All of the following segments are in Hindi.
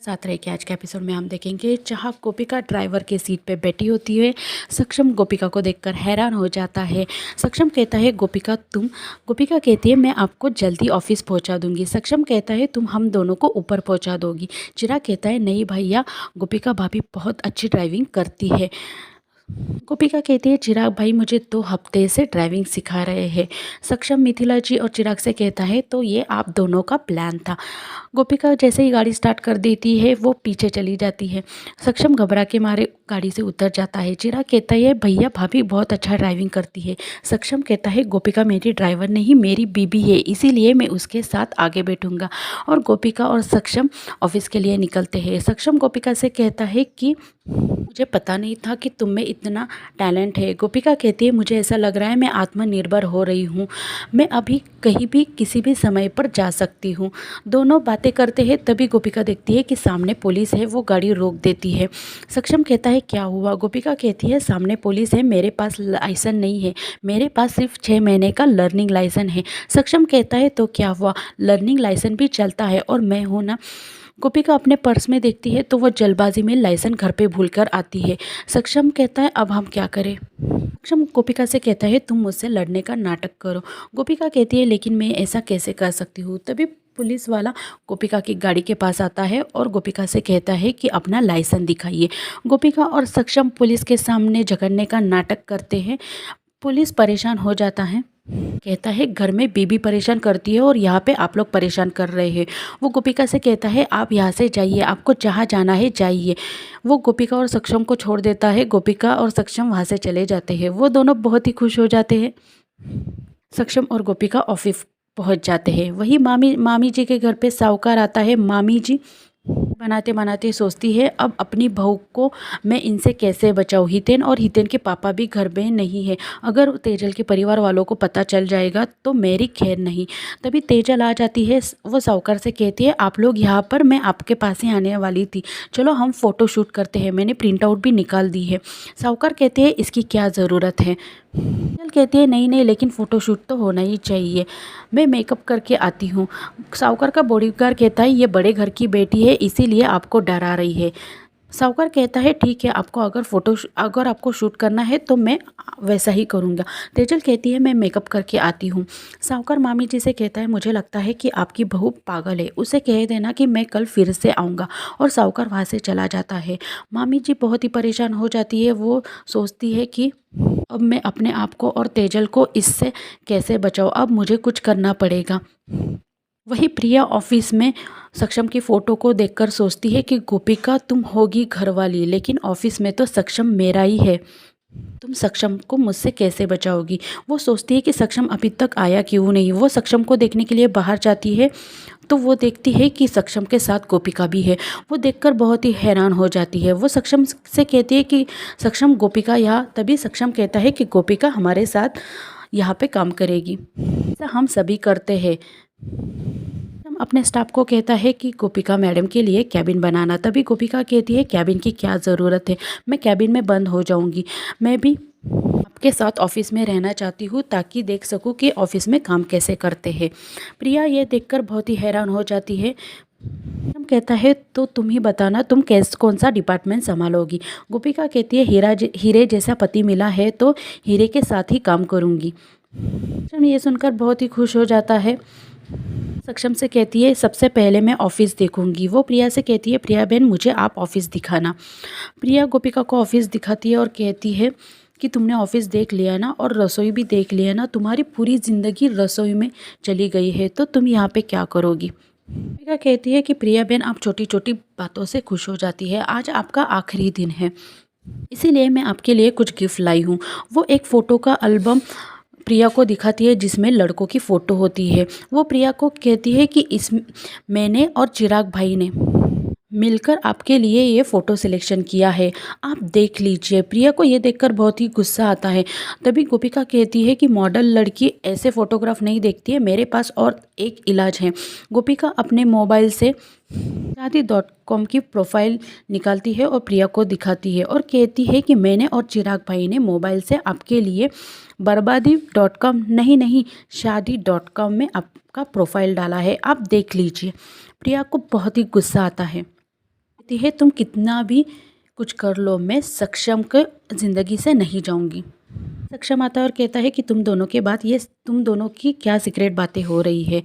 साथ रहे कि आज के एपिसोड में हम देखेंगे जहाँ गोपिका ड्राइवर के सीट पे बैठी होती है। सक्षम गोपिका को देखकर हैरान हो जाता है। सक्षम कहता है गोपिका कहती है मैं आपको जल्दी ऑफिस पहुँचा दूंगी। सक्षम कहता है तुम हम दोनों को ऊपर पहुँचा दोगी। चिराग कहता है नहीं भैया, गोपिका भाभी बहुत अच्छी ड्राइविंग करती है। गोपिका कहती है चिराग भाई मुझे 2 हफ्ते से ड्राइविंग सिखा रहे हैं। सक्षम मिथिला जी और चिराग से कहता है तो ये आप दोनों का प्लान था। गोपिका जैसे ही गाड़ी स्टार्ट कर देती है वो पीछे चली जाती है। सक्षम घबरा के मारे गाड़ी से उतर जाता है। चिराग कहता है भैया भाभी बहुत अच्छा ड्राइविंग करती है। सक्षम कहता है गोपिका मेरी ड्राइवर नहीं मेरी बीबी है, इसीलिए मैं उसके साथ आगे बैठूंगा। और गोपिका और सक्षम ऑफिस के लिए निकलते हैं। सक्षम गोपिका से कहता है कि मुझे पता नहीं था कि तुम में इतना टैलेंट है। गोपिका कहती है मुझे ऐसा लग रहा है मैं आत्मनिर्भर हो रही हूँ, मैं अभी कहीं भी किसी भी समय पर जा सकती हूँ। दोनों बातें करते हैं तभी गोपिका देखती है कि सामने पुलिस है, वो गाड़ी रोक देती है। सक्षम कहता है क्या हुआ? गोपिका कहती है सामने पुलिस है, मेरे पास लाइसेंस नहीं है, मेरे पास सिर्फ 6 महीने का लर्निंग लाइसेंस है। सक्षम कहता है तो क्या हुआ, लर्निंग लाइसेंस भी चलता है और मैं हूँ ना। गोपिका अपने पर्स में देखती है तो वो जल्दबाजी में लाइसेंस घर पे भूलकर आती है। सक्षम कहता है अब हम क्या करें? सक्षम गोपिका से कहता है तुम मुझसे लड़ने का नाटक करो। गोपिका कहती है लेकिन मैं ऐसा कैसे कर सकती हूँ? तभी पुलिस वाला गोपिका की गाड़ी के पास आता है और गोपिका से कहता है कि अपना लाइसेंस दिखाइए। गोपिका और सक्षम पुलिस के सामने झगड़ने का नाटक करते हैं। पुलिस परेशान हो जाता है, कहता है घर में बीबी परेशान करती है और यहाँ पे आप लोग परेशान कर रहे हैं। वो गोपिका से कहता है आप यहाँ से जाइए, आपको जहाँ जाना है जाइए। वो गोपिका और सक्षम को छोड़ देता है। गोपिका और सक्षम वहाँ से चले जाते हैं। वो दोनों बहुत ही खुश हो जाते हैं। सक्षम और गोपिका ऑफिस पहुँच जाते हैं। वही मामी जी के घर पे साहूकार आता है। मामी जी बनाते बनाते सोचती है अब अपनी बहू को मैं इनसे कैसे बचाऊँ। हितेन के पापा भी घर में नहीं है, अगर तेजल के परिवार वालों को पता चल जाएगा तो मेरी खैर नहीं। तभी तेजल आ जाती है। वो साहूकार से कहती है आप लोग यहाँ पर, मैं आपके पास ही आने वाली थी, चलो हम फ़ोटो शूट करते हैं, मैंने प्रिंट आउट भी निकाल दी है। साहूकार कहते हैं इसकी क्या ज़रूरत है? तेजल कहती है नहीं लेकिन फ़ोटोशूट तो होना ही चाहिए, मैं मेकअप करके आती हूँ। साहूकार का बॉडीगार्ड कहता है ये बड़े घर की बेटी है इसीलिए आपको डरा रही है। साहूकार कहता है ठीक है, आपको अगर आपको शूट करना है तो मैं वैसा ही करूँगा। तेजल कहती है मैं मेकअप करके आती हूँ। साहूकार मामी जी से कहता है मुझे लगता है कि आपकी बहू पागल है, उसे कह देना कि मैं कल फिर से आऊँगा। और साहूकार वहाँ से चला जाता है। मामी जी बहुत ही परेशान हो जाती है। वो सोचती है कि अब मैं अपने आप को और तेजल को इससे कैसे बचाऊँ, अब मुझे कुछ करना पड़ेगा। वही प्रिया ऑफिस में सक्षम की फ़ोटो को देखकर सोचती है कि गोपिका तुम होगी घरवाली, लेकिन ऑफिस में तो सक्षम मेरा ही है, तुम सक्षम को मुझसे कैसे बचाओगी? वो सोचती है कि सक्षम अभी तक आया क्यों नहीं। वो सक्षम को देखने के लिए बाहर जाती है तो वो देखती है कि सक्षम के साथ गोपिका भी है। वो देखकर बहुत ही हैरान हो जाती है। वो सक्षम से कहती है कि सक्षम गोपिका यहाँ। तभी सक्षम कहता है कि गोपिका हमारे साथ यहाँ पे काम करेगी, ऐसा हम सभी करते हैं। हम अपने स्टाफ को कहता है कि गोपिका मैडम के लिए कैबिन बनाना। तभी गोपिका कहती है कैबिन की क्या ज़रूरत है, मैं कैबिन में बंद हो जाऊंगी, मैं भी आपके साथ ऑफिस में रहना चाहती हूँ ताकि देख सकूँ कि ऑफिस में काम कैसे करते हैं। प्रिया ये देखकर बहुत ही हैरान हो जाती है। हम कहता है तो तुम ही बताना तुम कौन सा डिपार्टमेंट संभालोगी। गोपिका कहती है हीरे जैसा पति मिला है तो हीरे के साथ ही काम करूँगी। सक्षम ये सुनकर बहुत ही खुश हो जाता है। सक्षम से कहती है सबसे पहले मैं ऑफिस देखूंगी। वो प्रिया से कहती है प्रिया बहन मुझे आप ऑफिस दिखाना। प्रिया गोपिका को ऑफिस दिखाती है और कहती है कि तुमने ऑफिस देख लिया ना और रसोई भी देख लिया ना, तुम्हारी पूरी ज़िंदगी रसोई में चली गई है तो तुम यहाँ पे क्या करोगी? गोपिका कहती है कि प्रिया बहन आप छोटी छोटी बातों से खुश हो जाती है, आज आपका आखिरी दिन है इसीलिए मैं आपके लिए कुछ गिफ्ट लाई हूँ। वो एक फ़ोटो का एल्बम प्रिया को दिखाती है जिसमें लड़कों की फ़ोटो होती है। वो प्रिया को कहती है कि इस मैंने और चिराग भाई ने मिलकर आपके लिए ये फ़ोटो सिलेक्शन किया है, आप देख लीजिए। प्रिया को ये देखकर बहुत ही गुस्सा आता है। तभी गोपिका कहती है कि मॉडल लड़की ऐसे फ़ोटोग्राफ नहीं देखती है, मेरे पास और एक इलाज है। गोपिका अपने मोबाइल से शादी.com की प्रोफाइल निकालती है और प्रिया को दिखाती है और कहती है कि मैंने और चिराग भाई ने मोबाइल से आपके लिए बर्बादी.com नहीं शादी.com में आपका प्रोफाइल डाला है, आप देख लीजिए। प्रिया को बहुत ही गुस्सा आता है। कहती है तुम कितना भी कुछ कर लो, मैं सक्षम के ज़िंदगी से नहीं जाऊंगी। सक्षम आता है और कहता है कि तुम दोनों के बाद ये तुम दोनों की क्या सीक्रेट बातें हो रही है।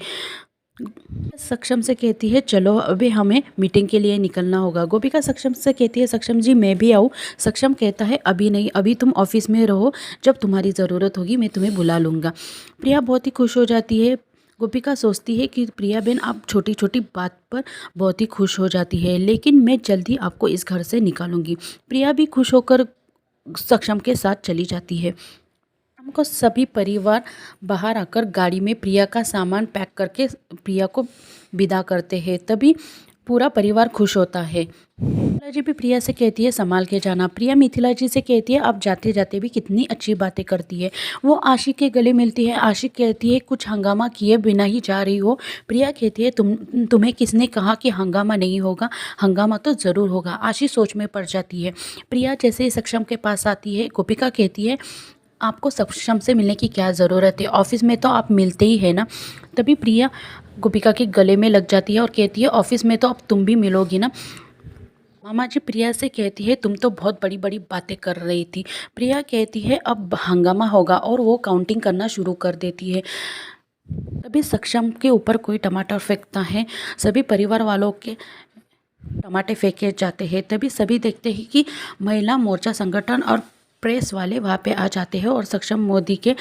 सक्षम से कहती है चलो अभी हमें मीटिंग के लिए निकलना होगा। गोपिका सक्षम से कहती है सक्षम जी मैं भी आऊँ। सक्षम कहता है अभी नहीं, अभी तुम ऑफिस में रहो, जब तुम्हारी ज़रूरत होगी मैं तुम्हें बुला लूँगा। प्रिया बहुत ही खुश हो जाती है। गोपिका सोचती है कि प्रिया बहन आप छोटी छोटी बात पर बहुत ही खुश हो जाती है, लेकिन मैं जल्दी आपको इस घर से निकालूंगी। प्रिया भी खुश होकर सक्षम के साथ चली जाती है। शाम को सभी परिवार बाहर आकर गाड़ी में प्रिया का सामान पैक करके प्रिया को विदा करते हैं। तभी पूरा परिवार खुश होता है। मिथिला जी भी प्रिया से कहती है संभाल के जाना। प्रिया मिथिला जी से कहती है आप जाते जाते भी कितनी अच्छी बातें करती है। वो आशिक के गले मिलती है। आशिक कहती है कुछ हंगामा किए बिना ही जा रही हो। प्रिया कहती है तुम्हें किसने कहा कि हंगामा नहीं होगा, हंगामा तो ज़रूर होगा। आशिक सोच में पड़ जाती है। प्रिया जैसे ही सक्षम के पास आती है, गोपिका कहती है आपको सक्षम से मिलने की क्या ज़रूरत है, ऑफिस में तो आप मिलते ही है ना। तभी प्रिया गोपिका के गले में लग जाती है और कहती है ऑफिस में तो अब तुम भी मिलोगी ना। मामा जी प्रिया से कहती है तुम तो बहुत बड़ी बड़ी बातें कर रही थी। प्रिया कहती है अब हंगामा होगा और वो काउंटिंग करना शुरू कर देती है। तभी सक्षम के ऊपर कोई टमाटर फेंकता है। सभी परिवार वालों के टमाटे फेंके जाते हैं। तभी सभी देखते हैं कि महिला मोर्चा संगठन और प्रेस वाले वहाँ पे आ जाते हैं और सक्षम मोदी के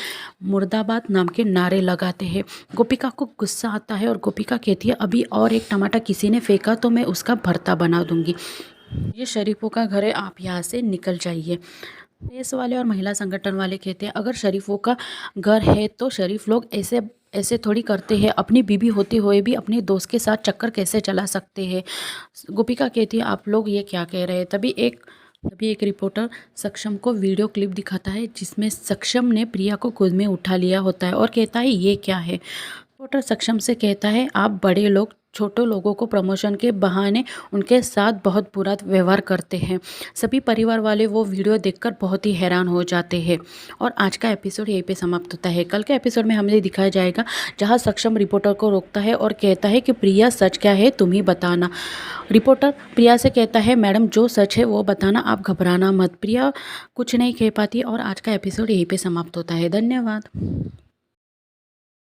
मुर्दाबाद नाम के नारे लगाते हैं। गोपिका को गुस्सा आता है और गोपिका कहती है अभी और एक टमाटर किसी ने फेंका तो मैं उसका भरता बना दूंगी। ये शरीफों का घर है, आप यहाँ से निकल जाइए। प्रेस वाले और महिला संगठन वाले कहते हैं अगर शरीफों का घर है तो शरीफ लोग ऐसे ऐसे थोड़ी करते हैं, अपनी बीबी होते हुए भी अपने दोस्त के साथ चक्कर कैसे चला सकते हैं। गोपिका कहती है आप लोग ये क्या कह रहे हैं। तभी एक रिपोर्टर सक्षम को वीडियो क्लिप दिखाता है जिसमें सक्षम ने प्रिया को गोद में उठा लिया होता है और कहता है ये क्या है। रिपोर्टर सक्षम से कहता है आप बड़े लोग छोटे लोगों को प्रमोशन के बहाने उनके साथ बहुत बुरा व्यवहार करते हैं। सभी परिवार वाले वो वीडियो देखकर बहुत ही हैरान हो जाते हैं। और आज का एपिसोड यहीं पे समाप्त होता है। कल के एपिसोड में हमें दिखाया जाएगा जहां सक्षम रिपोर्टर को रोकता है और कहता है कि प्रिया सच क्या है तुम ही बताना। रिपोर्टर प्रिया से कहता है मैडम जो सच है वो बताना, आप घबराना मत। प्रिया कुछ नहीं कह पाती और आज का एपिसोड यहीं पे समाप्त होता है। धन्यवाद।